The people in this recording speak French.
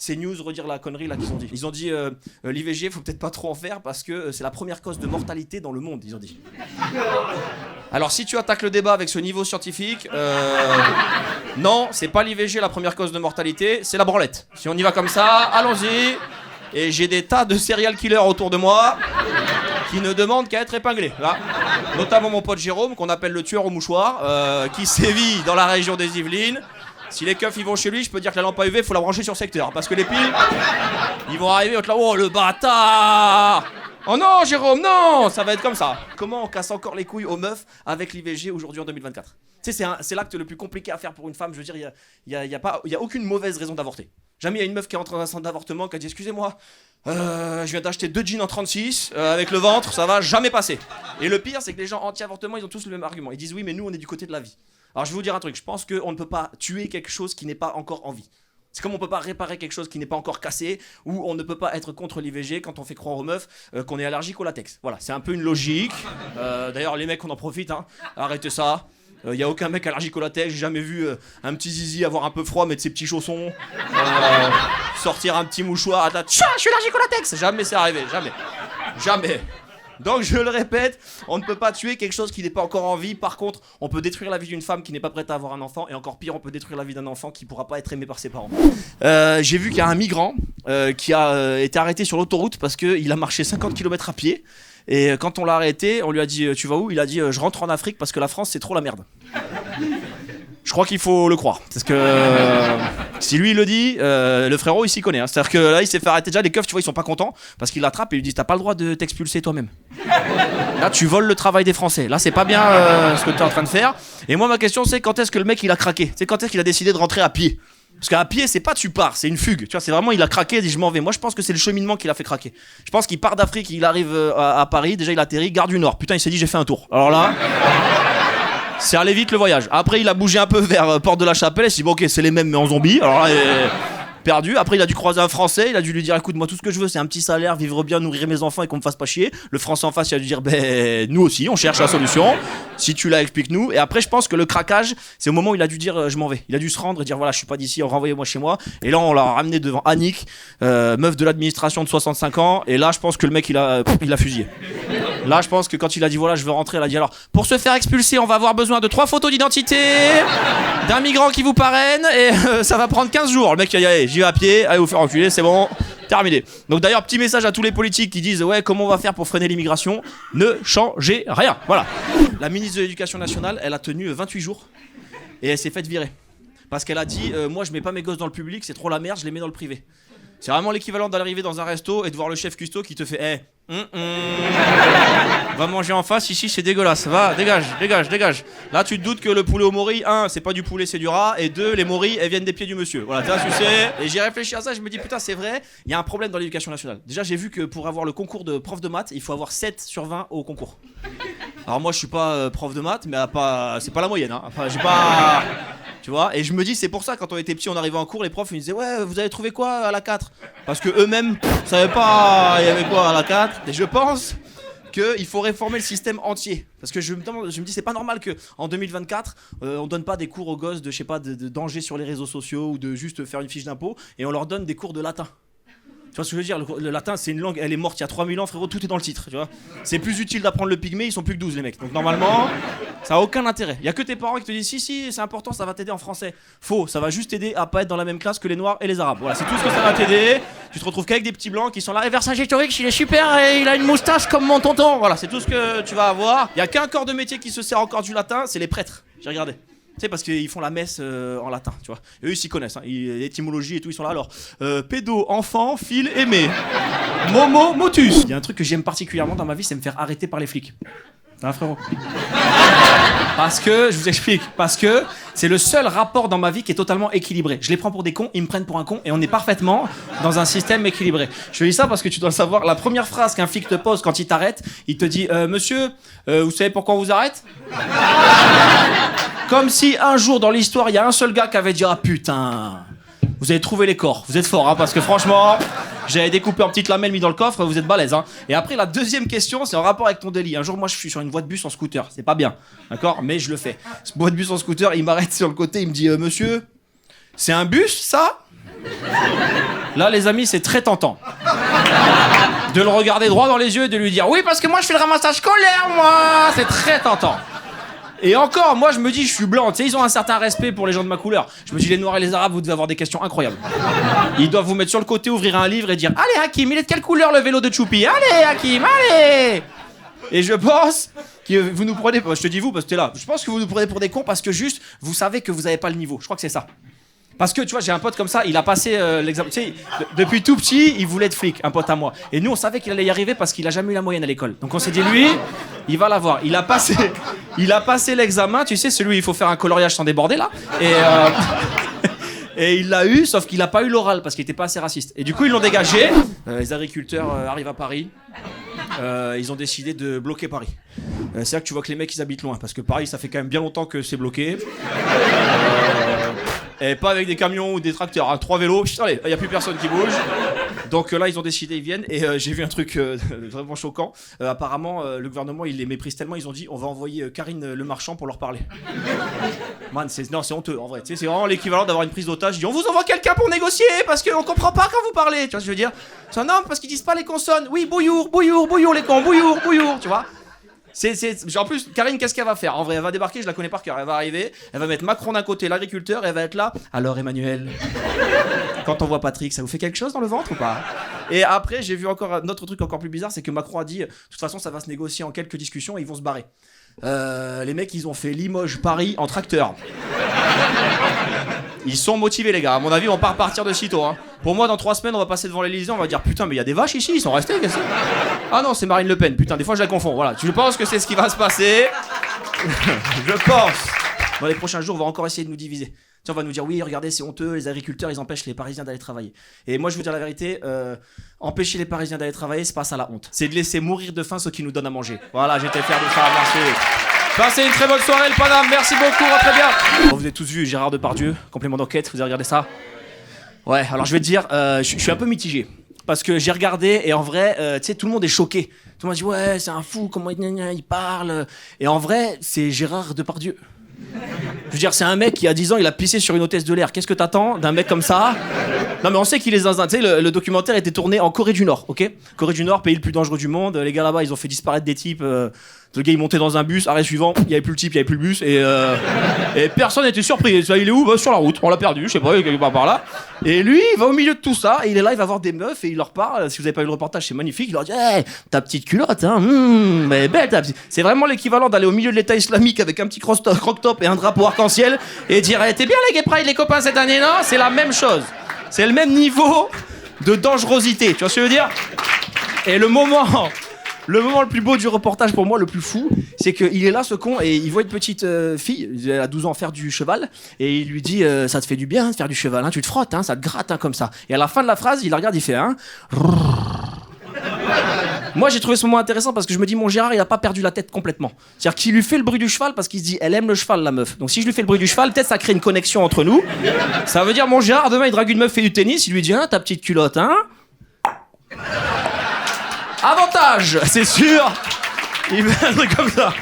CNews redire la connerie là qu'ils ont dit. Ils ont dit l'IVG, faut peut-être pas trop en faire parce que c'est la première cause de mortalité dans le monde, ils ont dit. Alors si tu attaques le débat avec ce niveau scientifique, non, c'est pas l'IVG la première cause de mortalité, c'est la branlette. Si on y va comme ça, allons-y. Et j'ai des tas de serial killers autour de moi qui ne demandent qu'à être épinglés. Là. Notamment mon pote Jérôme, qu'on appelle le tueur au mouchoir, qui sévit dans la région des Yvelines. Si les keufs ils vont chez lui, je peux dire que la lampe à UV, faut la brancher sur secteur. Parce que les piles, ils vont arriver, là, oh le bâtard! Oh non, Jérôme, non! Ça va être comme ça. Comment on casse encore les couilles aux meufs avec l'IVG aujourd'hui en 2024? Tu sais, c'est l'acte le plus compliqué à faire pour une femme. Je veux dire, il y a aucune mauvaise raison d'avorter. Jamais il y a une meuf qui rentre dans un centre d'avortement qui a dit excusez-moi, je viens d'acheter 2 jeans en 36 avec le ventre, ça va jamais passer. Et le pire, c'est que les gens anti-avortement, ils ont tous le même argument. Ils disent oui, mais nous on est du côté de la vie. Alors je vais vous dire un truc, je pense qu'on ne peut pas tuer quelque chose qui n'est pas encore en vie. C'est comme on peut pas réparer quelque chose qui n'est pas encore cassé, ou on ne peut pas être contre l'IVG quand on fait croire aux meufs qu'on est allergique au latex. Voilà, c'est un peu une logique. D'ailleurs les mecs on en profite, hein. Arrêtez ça. Y a aucun mec allergique au latex, j'ai jamais vu un petit zizi avoir un peu froid, mettre ses petits chaussons, sortir un petit mouchoir, je suis allergique au latex. Jamais c'est arrivé, jamais. Donc je le répète, on ne peut pas tuer quelque chose qui n'est pas encore en vie. Par contre, on peut détruire la vie d'une femme qui n'est pas prête à avoir un enfant. Et encore pire, on peut détruire la vie d'un enfant qui ne pourra pas être aimé par ses parents. J'ai vu qu'il y a un migrant qui a été arrêté sur l'autoroute parce qu'il a marché 50 km à pied. Et quand on l'a arrêté, on lui a dit tu vas où? Il a dit je rentre en Afrique parce que la France c'est trop la merde. Je crois qu'il faut le croire. Parce que si lui il le dit, le frérot il s'y connaît. Hein. C'est-à-dire que là il s'est fait arrêter déjà, les keufs tu vois ils sont pas contents parce qu'ils l'attrapent et ils lui disent t'as pas le droit de t'expulser toi-même. Là tu voles le travail des Français. Là c'est pas bien ce que tu es en train de faire. Et moi ma question c'est quand est-ce que le mec il a craqué? C'est quand est-ce qu'il a décidé de rentrer à pied? Parce qu'à pied, c'est pas tu pars, c'est une fugue. Tu vois, c'est vraiment, il a craqué, il dit je m'en vais. Moi, je pense que c'est le cheminement qui l'a fait craquer. Je pense qu'il part d'Afrique, il arrive à Paris, déjà il atterrit, gare du Nord. Putain, il s'est dit j'ai fait un tour. Alors là, c'est allé vite le voyage. Après, il a bougé un peu vers Porte de la Chapelle, il s'est dit bon, ok, c'est les mêmes mais en zombie. Alors là, perdu. Après, il a dû croiser un Français, il a dû lui dire écoute, moi, tout ce que je veux, c'est un petit salaire, vivre bien, nourrir mes enfants et qu'on me fasse pas chier. Le Français en face, il a dû dire ben, nous aussi, on cherche la solution. Si tu l'as, explique-nous. Et après, je pense que le craquage, c'est au moment où il a dû dire je m'en vais. Il a dû se rendre et dire voilà, je suis pas d'ici, renvoyez-moi chez moi. Et là, on l'a ramené devant Annick, meuf de l'administration de 65 ans. Et là, je pense que le mec, il a fusillé. Là, je pense que quand il a dit voilà, je veux rentrer, elle a dit alors, pour se faire expulser, on va avoir besoin de 3 photos d'identité, d'un migrant qui vous parraine, et ça va prendre 15 jours. Le mec, il a dit allez, j'y vais à pied, allez vous faire enculer, c'est bon, terminé. Donc d'ailleurs, petit message à tous les politiques qui disent ouais, comment on va faire pour freiner l'immigration? Ne changez rien. Voilà. La ministre de l'Éducation nationale, elle a tenu 28 jours et elle s'est faite virer. Parce qu'elle a dit moi, je mets pas mes gosses dans le public, c'est trop la merde, je les mets dans le privé. C'est vraiment l'équivalent d'arriver dans un resto et de voir le chef cuistot qui te fait va manger en face, ici c'est dégueulasse, va, dégage. Là tu te doutes que le poulet au mori, 1, c'est pas du poulet, c'est du rat, et 2, les moris, elles viennent des pieds du monsieur. Voilà, tu sais. Et j'ai réfléchi à ça, je me dis putain, c'est vrai, il y a un problème dans l'éducation nationale. Déjà, j'ai vu que pour avoir le concours de prof de maths, il faut avoir 7 sur 20 au concours. Alors moi, je suis pas prof de maths, mais c'est pas la moyenne, hein. Enfin, j'ai pas... Tu vois, et je me dis, c'est pour ça, quand on était petit, on arrivait en cours, les profs ils disaient ouais, vous avez trouvé quoi à la 4? Parce que eux-mêmes savaient pas il y avait quoi à la 4. Et je pense qu'il faut réformer le système entier. Parce que je me dis, c'est pas normal qu'en 2024, on donne pas des cours aux gosses de, je sais pas, de danger sur les réseaux sociaux ou de juste faire une fiche d'impôt, et on leur donne des cours de latin. Tu vois ce que je veux dire, le latin c'est une langue, elle est morte il y a 3000 ans frérot, tout est dans le titre, tu vois. C'est plus utile d'apprendre le pygmée, ils sont plus que 12 les mecs. Donc normalement, ça a aucun intérêt. Il y a que tes parents qui te disent si, c'est important, ça va t'aider en français. Faux, ça va juste t'aider à pas être dans la même classe que les noirs et les arabes. Voilà, c'est tout ce que ça va t'aider. Tu te retrouves qu'avec des petits blancs qui sont là, et Vercingétorix, il est super et il a une moustache comme mon tonton. Voilà, c'est tout ce que tu vas avoir. Il y a qu'un corps de métier qui se sert encore du latin, c'est les prêtres. J'ai regardé. Tu sais, parce qu'ils font la messe en latin, tu vois. Et eux, ils s'y connaissent, hein. L'étymologie et tout, ils sont là. Alors, pédo, enfant, fil, aimé. Momo, motus. Il y a un truc que j'aime particulièrement dans ma vie, c'est me faire arrêter par les flics. Hein, frérot? Parce que, je vous explique, parce que c'est le seul rapport dans ma vie qui est totalement équilibré. Je les prends pour des cons, ils me prennent pour un con, et on est parfaitement dans un système équilibré. Je te dis ça parce que tu dois le savoir, la première phrase qu'un flic te pose quand il t'arrête, il te dit monsieur, vous savez pourquoi on vous arrête? Comme si un jour dans l'histoire, il y a un seul gars qui avait dit ah putain, vous avez trouvé les corps, vous êtes fort, hein, parce que franchement, j'avais découpé en petites lamelles mis dans le coffre, vous êtes balèze, hein. Et après la deuxième question, c'est en rapport avec ton délit. Un jour, moi, je suis sur une voie de bus en scooter, c'est pas bien, d'accord, mais je le fais. Ce voie de bus en scooter, il m'arrête sur le côté, il me dit monsieur, c'est un bus ça? Là, les amis, c'est très tentant. De le regarder droit dans les yeux et de lui dire « Oui, parce que moi, je fais le ramassage scolaire, moi !» C'est très tentant. Et encore, moi, je me dis, je suis blanc. Tu sais, ils ont un certain respect pour les gens de ma couleur. Je me dis, les Noirs et les Arabes, vous devez avoir des questions incroyables. Ils doivent vous mettre sur le côté, ouvrir un livre et dire « Allez, Hakim, il est de quelle couleur le vélo de Choupi? Allez, Hakim, allez !» Et je pense que vous nous prenez... Je te dis vous, parce que t'es là. Je pense que vous nous prenez pour des cons parce que juste, vous savez que vous n'avez pas le niveau. Je crois que c'est ça. Parce que, tu vois, j'ai un pote comme ça, il a passé l'examen. Tu sais, depuis tout petit, il voulait être flic, un pote à moi. Et nous, on savait qu'il allait y arriver parce qu'il a jamais eu la moyenne à l'école. Donc on s'est dit, lui, il va l'avoir. Il a passé l'examen, tu sais, celui où il faut faire un coloriage sans déborder, là. Et il l'a eu, sauf qu'il n'a pas eu l'oral parce qu'il était pas assez raciste. Et du coup, ils l'ont dégagé. Les agriculteurs arrivent à Paris. Ils ont décidé de bloquer Paris. C'est là que tu vois que les mecs, ils habitent loin. Parce que Paris, ça fait quand même bien longtemps que c'est bloqué. Et pas avec des camions ou des tracteurs, hein. 3 vélos, allez, il n'y a plus personne qui bouge. Donc là, ils ont décidé, ils viennent. Et j'ai vu un truc vraiment choquant. Apparemment, le gouvernement, il les méprise tellement, ils ont dit, on va envoyer Karine Le Marchand pour leur parler. Man, c'est honteux, en vrai. Tu sais, c'est vraiment l'équivalent d'avoir une prise d'otage. On vous envoie quelqu'un pour négocier, parce qu'on comprend pas quand vous parlez. Tu vois ce que je veux dire? C'est un homme, parce qu'ils disent pas les consonnes. Oui, bouillour, bouillour, bouillour, les cons, bouillour, bouillour, tu vois? En plus, Karine, qu'est-ce qu'elle va faire? En vrai, elle va débarquer, je la connais par cœur. Elle va arriver, elle va mettre Macron d'un côté, l'agriculteur, et elle va être là. Alors, Emmanuel, quand on voit Patrick, ça vous fait quelque chose dans le ventre ou pas? Et après, j'ai vu encore un autre truc encore plus bizarre, c'est que Macron a dit, de toute façon, ça va se négocier en quelques discussions et ils vont se barrer. Les mecs, ils ont fait Limoges-Paris en tracteur. Ils sont motivés, les gars. À mon avis, on va pas repartir de sitôt. Hein. Pour moi, dans 3 semaines, on va passer devant l'Élysée, on va dire putain, mais il y a des vaches ici, ils sont restés. Qu'est-ce que c'est? Ah non, c'est Marine Le Pen. Putain, des fois, je la confonds. Voilà. Je pense que c'est ce qui va se passer. Je pense. Dans les prochains jours, on va encore essayer de nous diviser. Tu sais, on va nous dire oui, regardez, c'est honteux, les agriculteurs, ils empêchent les Parisiens d'aller travailler. Et moi, je veux dire la vérité, empêcher les Parisiens d'aller travailler, c'est pas ça la honte. C'est de laisser mourir de faim ceux qui nous donnent à manger. Voilà, j'étais fier de ça. Merci. Passez une très bonne soirée, le Paname. Merci beaucoup, rentrez bien. Vous avez tous vu Gérard Depardieu, complément d'enquête, vous avez regardé ça? Ouais, alors je vais te dire, je suis un peu mitigé. Parce que j'ai regardé et en vrai, tu sais, tout le monde est choqué. Tout le monde dit ouais, c'est un fou, comment il parle. Et en vrai, c'est Gérard Depardieu. Je veux dire, c'est un mec qui a 10 ans, il a pissé sur une hôtesse de l'air. Qu'est-ce que t'attends d'un mec comme ça? Non mais on sait qu'il est zinzin. Tu sais, le documentaire était tourné en Corée du Nord, ok? Corée du Nord, pays le plus dangereux du monde. Les gars là-bas, ils ont fait disparaître des types. Le gars il montait dans un bus, arrêt suivant, il y avait plus le type, il y avait plus le bus et personne n'était surpris. Il est où? Bah, sur la route, on l'a perdu, je sais pas, quelque part par là. Et lui, il va au milieu de tout ça, et il est là, il va voir des meufs et il leur parle. Si vous avez pas vu le reportage, c'est magnifique. Il leur dit hey, ta petite culotte, hein, mais belle ta petite. C'est vraiment l'équivalent d'aller au milieu de l'État islamique avec un petit croc-top et un drapeau arc-en-ciel et dire hey, t'es bien les Gay Pride, les copains cette année, non? C'est la même chose. C'est le même niveau de dangerosité, tu vois ce que je veux dire? Et le moment le plus beau du reportage pour moi, le plus fou, c'est qu'il est là ce con et il voit une petite fille, elle a 12 ans, faire du cheval et il lui dit ça te fait du bien de faire du cheval, hein, tu te frottes, hein, ça te gratte hein, comme ça. Et à la fin de la phrase, il la regarde, il fait hein. Moi j'ai trouvé ce moment intéressant parce que je me dis mon Gérard il a pas perdu la tête complètement. C'est-à-dire qu'il lui fait le bruit du cheval parce qu'il se dit elle aime le cheval la meuf. Donc si je lui fais le bruit du cheval, peut-être ça crée une connexion entre nous. Ça veut dire mon Gérard demain il drague une meuf fait du tennis, il lui dit hein ta petite culotte hein. Avantage, c'est sûr. Il fait un truc comme ça.